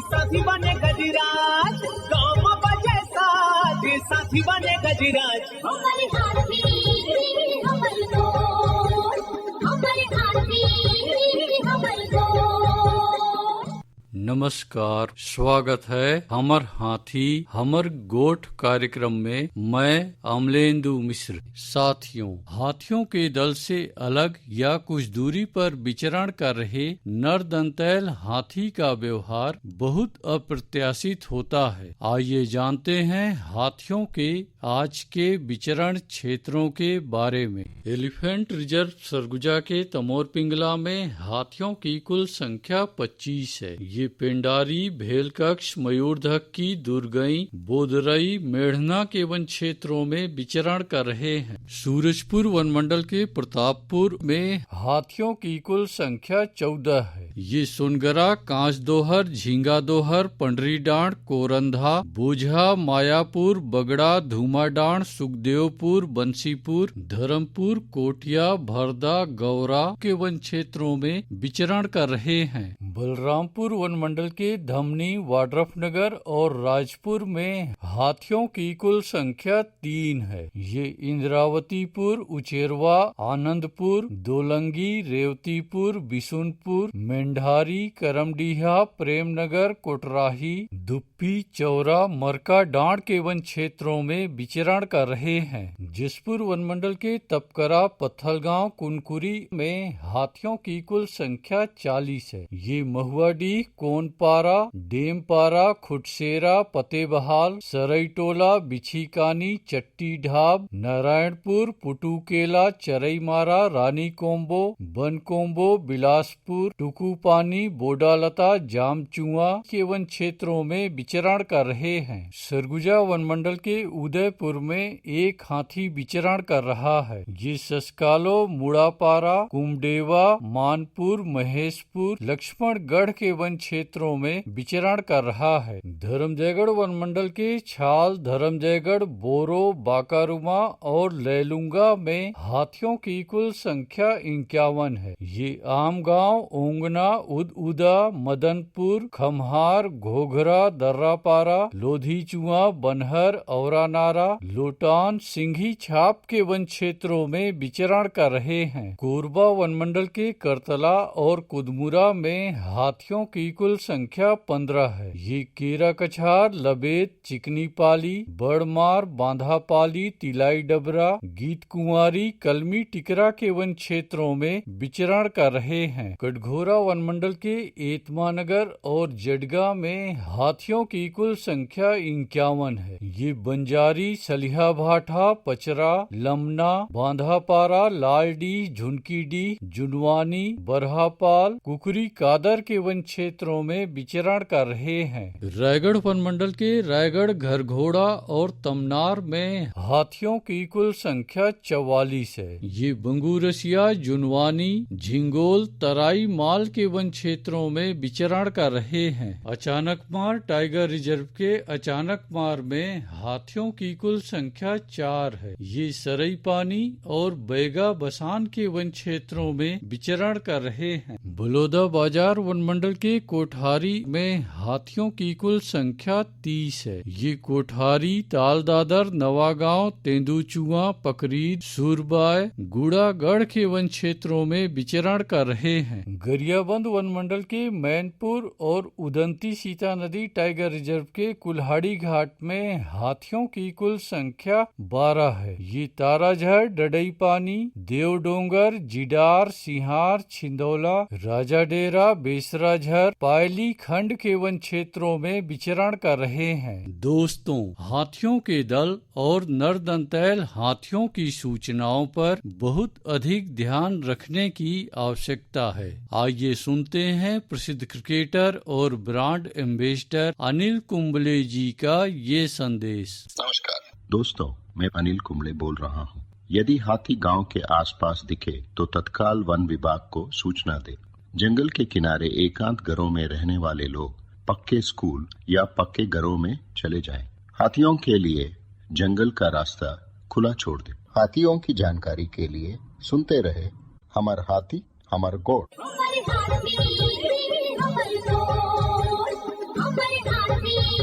साथी बने गजराज, गाँव में बजे साज साथी बने गजराज। हमारे हाथी हमारे दोस्त, हमारे हाथी हमारे दोस्त। नमस्कार, स्वागत है हमर हाथी हमर गोठ कार्यक्रम में। मैं अमलेंदु मिश्र। साथियों, हाथियों के दल से अलग या कुछ दूरी पर विचरण कर रहे नर दंतैल हाथी का व्यवहार बहुत अप्रत्याशित होता है। आइए जानते हैं हाथियों के आज के विचरण क्षेत्रों के बारे में। एलिफेंट रिजर्व सरगुजा के तमोर पिंगला में हाथियों की कुल संख्या 25 है। ये पिंडारी, भेलकक्ष, मयूरधक्की, दुर्गई, बोदरई, मेढ़ना के वन क्षेत्रों में विचरण कर रहे हैं। सूरजपुर वनमंडल के प्रतापपुर में हाथियों की कुल संख्या 14 है। ये सोनगरा, कांच दोहर, झींगा दोहर, पंडरी डांड, कोरंधा, बोझा, मायापुर, बगड़ा, धूमाडांड, सुखदेवपुर, बंसीपुर, धर्मपुर, कोटिया, भरदा, गौरा के वन क्षेत्रों में विचरण कर रहे हैं। बलरामपुर वनमंडल के धमनी, वाड्रफनगर और राजपुर में हाथियों की कुल संख्या 3 है। ये इंद्रावतीपुर, उचेरवा, आनंदपुर, दोलंगी, रेवतीपुर, बिशुनपुर, मेंढारी, करमडीहा, प्रेमनगर, कोटराही, दुप्पी, चौरा, मरका डांड के वन क्षेत्रों में विचरण कर रहे हैं। जिसपुर वनमंडल के तपकरा, पत्थलगांव, कुनकुरी में हाथियों की कुल संख्या 40 है। ये महुआडी, कोनपारा, डेमपारा, खुटसेरा, फतेहबहाल, सरईटोला, बिछीकानी, चट्टी ढाब, नारायणपुर, पुटुकेला, चरईमारा, रानी कोम्बो, बनकोम्बो, बिलासपुर, टुकुपानी, बोडालता, जामचुआ के वन क्षेत्रों में विचरण कर रहे हैं। सरगुजा वनमंडल के उदयपुर में एक हाथी विचरण कर रहा है। ये सस्कालो, मुड़ापारा, कुमडेवा, मानपुर, महेशपुर, लक्ष्मणगढ़ के वन क्षेत्रों में विचरण कर रहा है। धर्मजयगढ़ वनमंडल के छाल, धर्मजयगढ़, बोरो, बाकारुमा और लैलुंगा में हाथियों की कुल संख्या 51 है। ये आमगांव, ओंगना, उदा, मदनपुर, खमहार, घोघरा, दर्रापारा, लोधीचुआ, बनहर, औरानारा, लोटान, सिंघी छाप के वन क्षेत्रों में विचरण कर रहे हैं। कोरबा वनमंडल के करतला और कुदमुरा में हाथियों की कुल संख्या 15 है। ये केरा कछार, लबेत, चिकनी पाली, बड़मार, बांधापाली, तिलाई डबरा, गीत कुंवारी, कलमी टिकरा के वन क्षेत्रों में विचरण कर रहे हैं। कटघोरा वनमंडल के एतमानगर और जडगा में हाथियों की कुल संख्या 51 है। ये बंजारी, सलिहा भाठा, पचरा, लमना, बांधापारा, लालडी, झुनकीडी, जुनवानी, बरहापाल, कुकरी कादर के वन क्षेत्रों में विचरण कर रहे हैं। रायगढ़ वनमंडल के रायगढ़, घरघोड़ा और तमनार में हाथियों की कुल संख्या 44 है। ये बंगूरसिया, जुनवानी, झिंगोल, तराई माल के वन क्षेत्रों में विचरण कर रहे हैं। अचानकमार टाइगर रिजर्व के अचानकमार में हाथियों की कुल संख्या 4 है। ये सरई पानी और बैगा बसान के वन क्षेत्रों में विचरण कर रहे हैं। बलौदा बाजार वनमंडल के कोठारी में हाथियों की कुल संख्या 30 है। ये कोठारी, तालदादर, नवागांव, तेंदुचुआ, पकरीद, सूरबाय, गुड़ागढ़ के वन क्षेत्रों में विचरण कर रहे हैं। गरियाबंद वनमंडल के मैनपुर और उदंती सीता नदी टाइगर रिजर्व के कुल्हाड़ी घाट में हाथियों की कुल संख्या 12 है। ये ताराझर, डडई पानी, देवडोंगर, जिडार, सिहार, छिंदौला, राजा डेरा, बेसराझर, पायली खंड के वन क्षेत्रों में विचरण कर रहे हैं। दोस्तों, हाथियों के दल और नरदंतैल हाथियों की सूचनाओं पर बहुत अधिक ध्यान रखने की आवश्यकता है। आइए सुनते हैं प्रसिद्ध क्रिकेटर और ब्रांड एम्बेसडर अनिल कुंबले जी का ये संदेश। नमस्कार दोस्तों, मैं अनिल कुंबले बोल रहा हूँ। यदि हाथी गांव के आसपास दिखे तो तत्काल वन विभाग को सूचना दे। जंगल के किनारे एकांत घरों में रहने वाले लोग पक्के स्कूल या पक्के घरों में चले जाएं। हाथियों के लिए जंगल का रास्ता खुला छोड़ दे। हाथियों की जानकारी के लिए सुनते रहे हमार हाथी हमार गोठ। हाथी